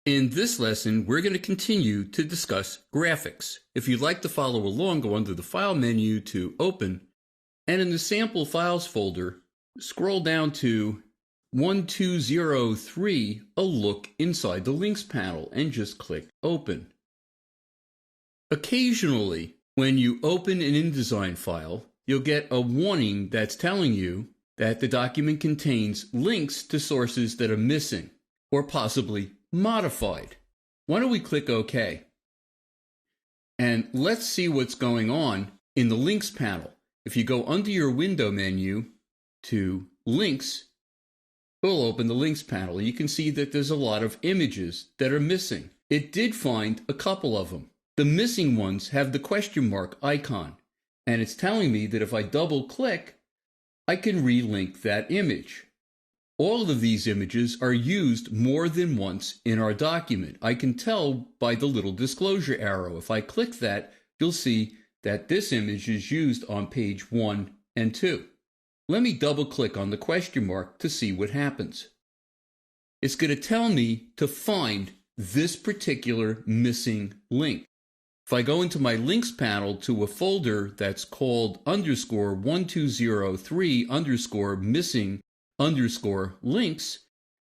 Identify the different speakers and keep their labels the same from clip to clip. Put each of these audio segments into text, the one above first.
Speaker 1: In this lesson, we're going to continue to discuss graphics. If you'd like to follow along, go under the File menu to Open, and in the Sample Files folder, scroll down to 1203, a look inside the Links panel, and just click Open. Occasionally, when you open an InDesign file, you'll get a warning that's telling you that the document contains links to sources that are missing, or possibly modified. Why don't we click OK? And let's see what's going on in the Links panel. If you go under your Window menu to Links, it'll open the Links panel. You can see that there's a lot of images that are missing. It did find a couple of them. The missing ones have the question mark icon, and it's telling me that if I double click, I can relink that image. All of these images are used more than once in our document. I can tell by the little disclosure arrow. If I click that, you'll see that this image is used on page 1 and 2. Let me double click on the question mark to see what happens. It's going to tell me to find this particular missing link. If I go into my Links panel to a folder that's called _1203_missing_links,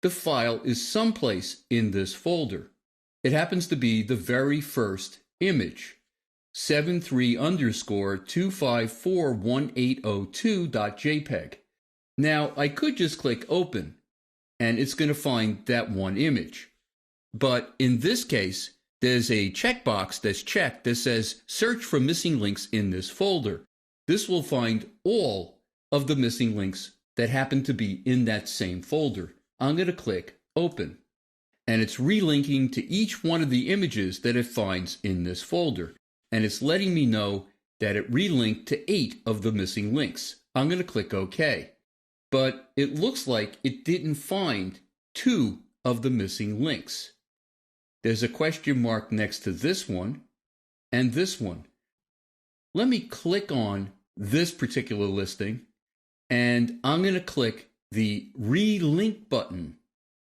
Speaker 1: the file is someplace in this folder. It happens to be the very first image, 73_2541802.jpg. Now, I could just click Open, and it's going to find that one image. But in this case, there's a checkbox that's checked that says search for missing links in this folder. This will find all of the missing links that happen to be in that same folder. I'm going to click Open, and it's relinking to each one of the images that it finds in this folder, and it's letting me know that it relinked to 8 of the missing links. I'm going to click OK, but it looks like it didn't find 2 of the missing links. There's a question mark next to this one and this one. Let me click on this particular listing, and I'm going to click the Relink button.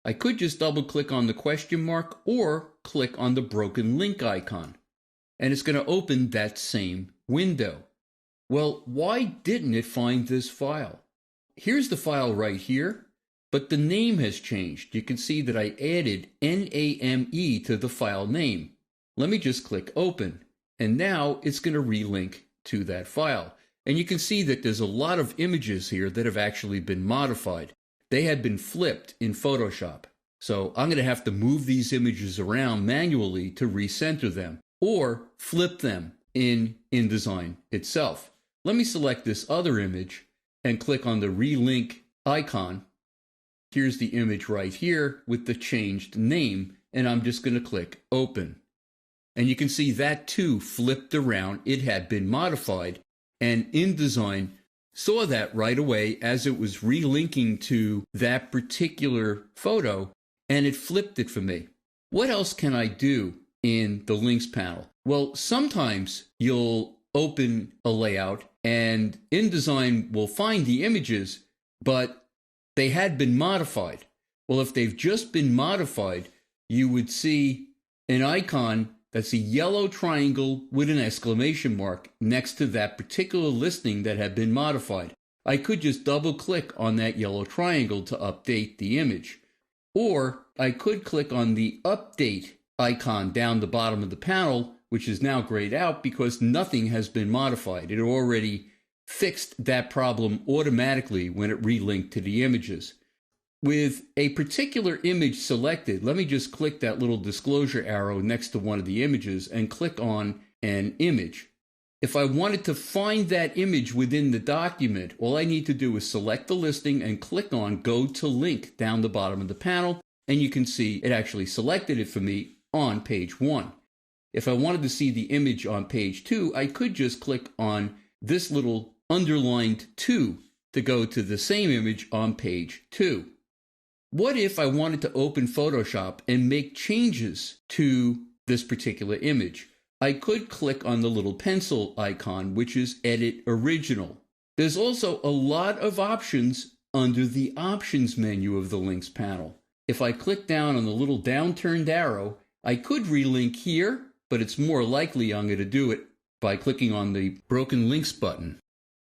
Speaker 1: I could just double click on the question mark or click on the broken link icon, and it's going to open that same window. Well, why didn't it find this file? Here's the file right here, but the name has changed. You can see that I added NAME to the file name. Let me just click Open, and now it's going to relink to that file. And you can see that there's a lot of images here that have actually been modified. They had been flipped in Photoshop. So I'm going to have to move these images around manually to recenter them, or flip them in InDesign itself. Let me select this other image and click on the Relink icon. Here's the image right here with the changed name, and I'm just going to click Open. And you can see that too flipped around. It had been modified, and InDesign saw that right away as it was relinking to that particular photo, and it flipped it for me. What else can I do in the Links panel? Well, sometimes you'll open a layout and InDesign will find the images, but they had been modified. Well, if they've just been modified, you would see an icon that's a yellow triangle with an exclamation mark next to that particular listing that had been modified. I could just double click on that yellow triangle to update the image. Or I could click on the Update icon down the bottom of the panel, which is now grayed out because nothing has been modified. It already fixed that problem automatically when it relinked to the images. With a particular image selected, let me just click that little disclosure arrow next to one of the images and click on an image. If I wanted to find that image within the document, all I need to do is select the listing and click on Go to Link down the bottom of the panel, and you can see it actually selected it for me on page 1. If I wanted to see the image on page 2, I could just click on this little underlined 2 to go to the same image on page 2. What if I wanted to open Photoshop and make changes to this particular image? I could click on the little pencil icon, which is Edit Original. There's also a lot of options under the Options menu of the Links panel. if I click down on the little downturned arrow, I could relink here, but it's more likely I'm going to do it by clicking on the broken links button.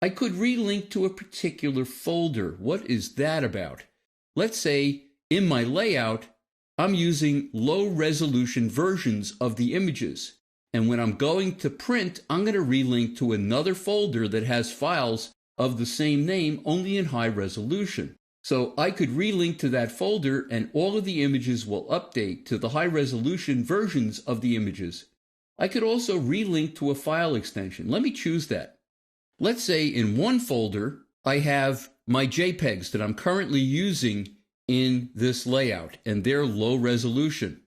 Speaker 1: I could relink to a particular folder. What is that about? Let's say in my layout, I'm using low resolution versions of the images. And when I'm going to print, I'm going to relink to another folder that has files of the same name, only in high resolution. So I could relink to that folder and all of the images will update to the high resolution versions of the images. I could also relink to a file extension. Let me choose that. Let's say in one folder, I have my JPEGs that I'm currently using in this layout, and they're low resolution.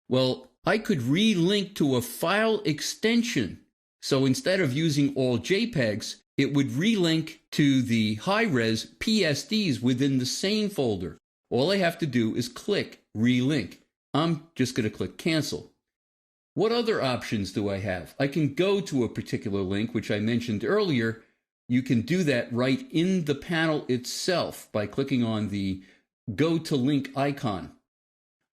Speaker 1: Well, I could relink to a file extension. So instead of using all JPEGs, it would relink to the high-res PSDs within the same folder. All I have to do is click relink. I'm just going to click cancel. What other options do I have? I can go to a particular link, which I mentioned earlier. You can do that right in the panel itself by clicking on the Go to Link icon.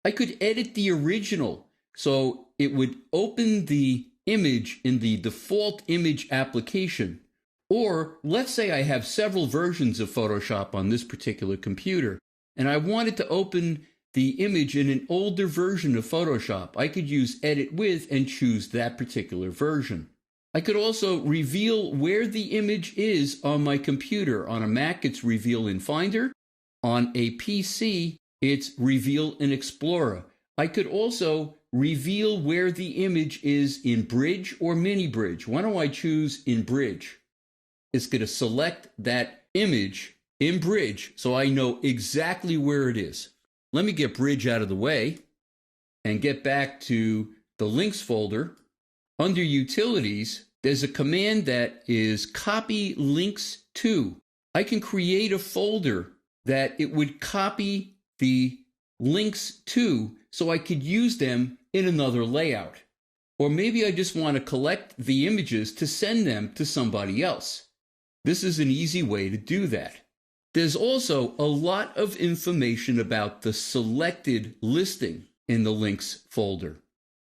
Speaker 1: I could edit the original, so it would open the image in the default image application. Or let's say I have several versions of Photoshop on this particular computer, and I wanted to open the image in an older version of Photoshop. I could use Edit With and choose that particular version. I could also reveal where the image is on my computer. On a Mac, it's Reveal in Finder. On a PC, it's Reveal in Explorer. I could also reveal where the image is in Bridge or Mini Bridge. Why don't I choose in Bridge? It's going to select that image in Bridge so I know exactly where it is. Let me get Bridge out of the way and get back to the links folder. Under Utilities, there's a command that is copy links to. I can create a folder that it would copy the links to so I could use them in another layout. Or maybe I just want to collect the images to send them to somebody else. This is an easy way to do that. There's also a lot of information about the selected listing in the links folder.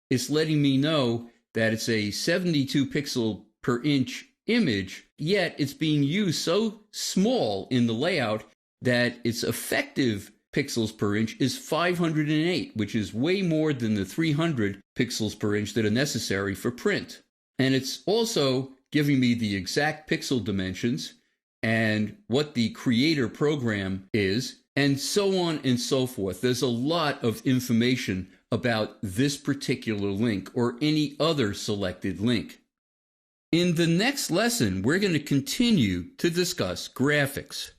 Speaker 1: It's letting me know that it's a 72 pixel per inch image, yet it's being used so small in the layout that its effective pixels per inch is 508, which is way more than the 300 pixels per inch that are necessary for print. And it's also giving me the exact pixel dimensions and what the creator program is, and so on and so forth. There's a lot of information about this particular link or any other selected link. In the next lesson, we're going to continue to discuss graphics.